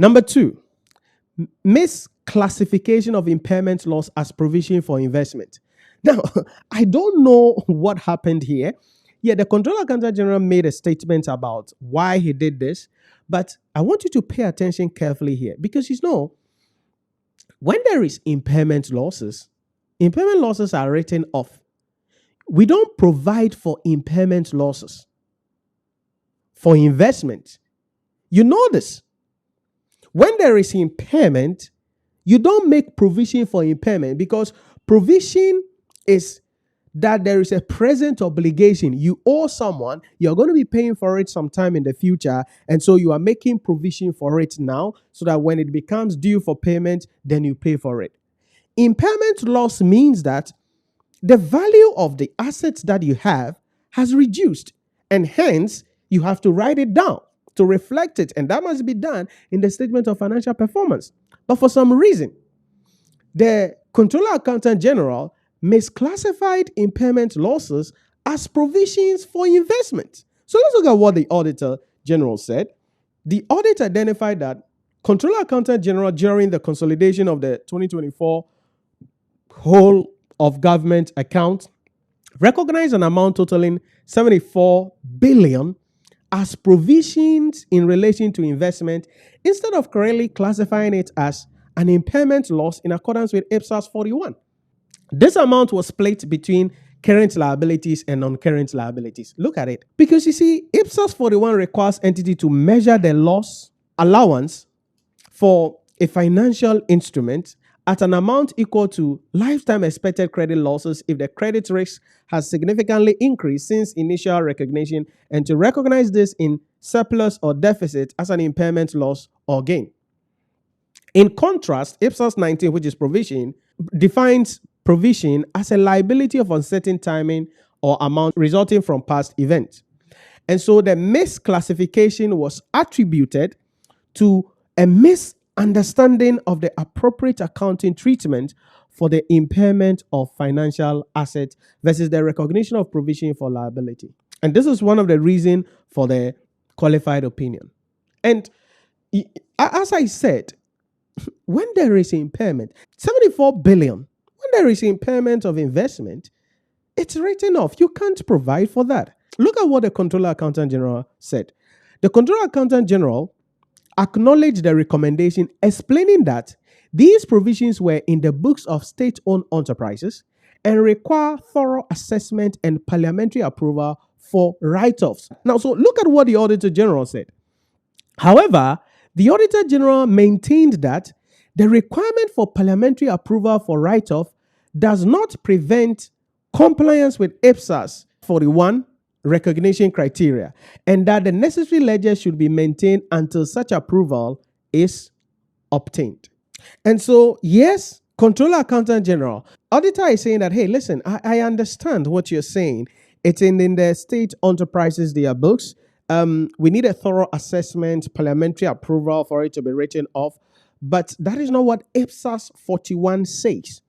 Number two, misclassification of impairment loss as provision for investment. Now, I don't know what happened here. Yeah, the Controller Accountant General made a statement about why he did this, but I want you to pay attention carefully here because when there is impairment losses are written off. We don't provide for impairment losses for investment. You know this. When there is impairment, you don't make provision for impairment because provision is that there is a present obligation. You owe someone, you're going to be paying for it sometime in the future, and so you are making provision for it now so that when it becomes due for payment, then you pay for it. Impairment loss means that the value of the assets that you have has reduced, and hence you have to write it down to reflect it, and that must be done in the statement of financial performance. But for some reason, the Controller Accountant General misclassified impairment losses as provisions for investment. So let's look at what the Auditor General said. The audit identified that Controller Accountant General, during the consolidation of the 2024 whole of government account, recognized an amount totaling 74 billion as provisions in relation to investment instead of correctly classifying it as an impairment loss in accordance with IPSAS 41. This amount was split between current liabilities and non-current liabilities. Look at it. Because you see, IPSAS 41 requires entity to measure the loss allowance for a financial instrument at an amount equal to lifetime expected credit losses if the credit risk has significantly increased since initial recognition, and to recognize this in surplus or deficit as an impairment loss or gain. In contrast, IPSAS 19, which is provision, defines provision as a liability of uncertain timing or amount resulting from past events. And so the misclassification was attributed to a misunderstanding of the appropriate accounting treatment for the impairment of financial assets versus the recognition of provision for liability. And this is one of the reasons for the qualified opinion. And as I said, when there is impairment, 74 billion, when there is impairment of investment, it's written off. You can't provide for that. Look at what the Controller Accountant General said. The Controller Accountant General acknowledged the recommendation, explaining that these provisions were in the books of state-owned enterprises and require thorough assessment and parliamentary approval for write-offs. Now, so look at what the Auditor General said. However, the Auditor General maintained that the requirement for parliamentary approval for write-off does not prevent compliance with IPSAS 41 recognition criteria, and that the necessary ledger should be maintained until such approval is obtained. And so, yes, Controller Accountant General, Auditor is saying that, hey, listen, I understand what you're saying. It's in the state enterprises, their books. We need a thorough assessment, parliamentary approval for it to be written off. But that is not what IPSAS 41 says.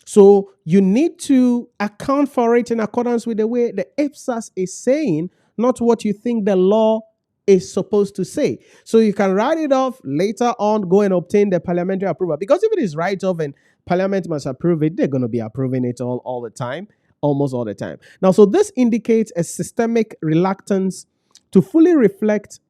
So you need to account for it in accordance with the way the IPSAS is saying, not what you think the law is supposed to say. So you can write it off later on, go and obtain the parliamentary approval. Because if it is write-off and Parliament must approve it, they're going to be approving it all the time, almost all the time. Now, so this indicates a systemic reluctance to fully reflect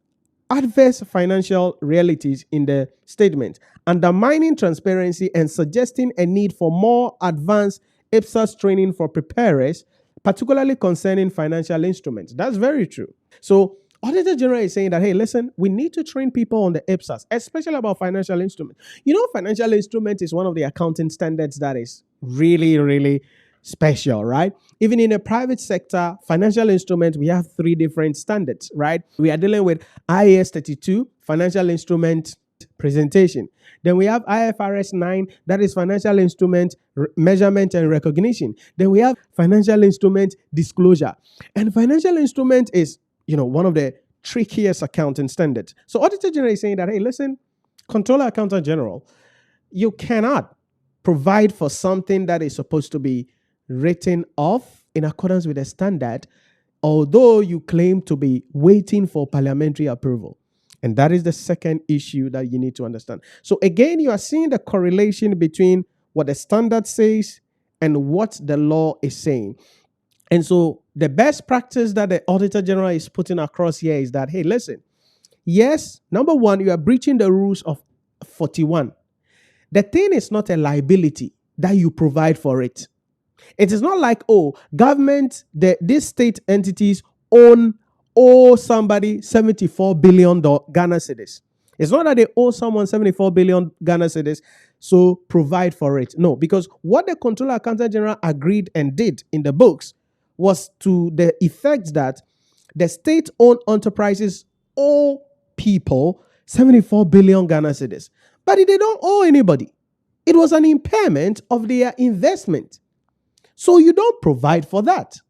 adverse financial realities in the statement, undermining transparency and suggesting a need for more advanced IPSAS training for preparers, particularly concerning financial instruments. That's very true. So Auditor General is saying that, hey, listen, we need to train people on the IPSAS, especially about financial instruments. You know, financial instrument is one of the accounting standards that is really, really special, right? Even in the private sector, financial instruments, we have 3 different standards, right? We are dealing with IAS 32, financial instrument presentation. Then we have IFRS 9, that is financial instrument measurement and recognition. Then we have financial instrument disclosure. And financial instrument is, one of the trickiest accounting standards. So Auditor General is saying that, hey, listen, Controller Accountant General, you cannot provide for something that is supposed to be written off in accordance with the standard, although you claim to be waiting for parliamentary approval. And that is the second issue that you need to understand. So again, you are seeing the correlation between what the standard says and what the law is saying. And so the best practice that the Auditor General is putting across here is that, hey, listen, yes, number one, you are breaching the rules of 41. The thing is not a liability that you provide for it. It is not like, oh, government, these state entities owe somebody 74 billion Ghana cedis. It's not that they owe someone 74 billion Ghana cedis, so provide for it. No, because what the Controller Accountant General agreed and did in the books was to the effect that the state-owned enterprises owe people 74 billion Ghana cedis, but they don't owe anybody. It was an impairment of their investment. So you don't provide for that.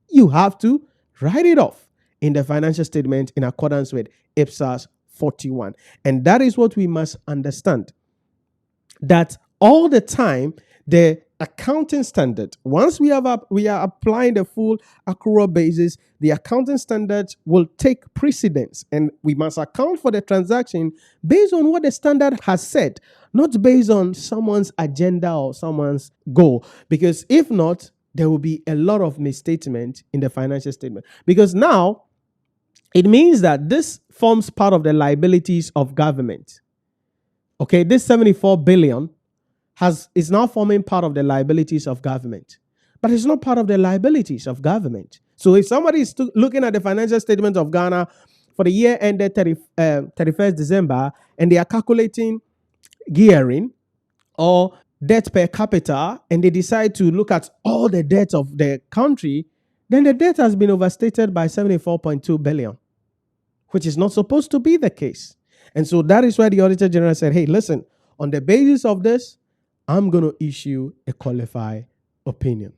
You have to write it off in the financial statement in accordance with IPSAS 41. And that is what we must understand. That all the time, the accounting standard, once we are applying the full accrual basis, the accounting standards will take precedence, and we must account for the transaction based on what the standard has said, not based on someone's agenda or someone's goal. Because if not, there will be a lot of misstatement in the financial statement. Because now, it means that this forms part of the liabilities of government. Okay, this 74 billion is now forming part of the liabilities of government. But it's not part of the liabilities of government. So if somebody is looking at the financial statement of Ghana for the year ended 31st December, and they are calculating gearing or debt per capita, and they decide to look at all the debt of the country, then the debt has been overstated by 74.2 billion, which is not supposed to be the case. And so that is why the Auditor General said, hey, listen, on the basis of this, I'm going to issue a qualified opinion.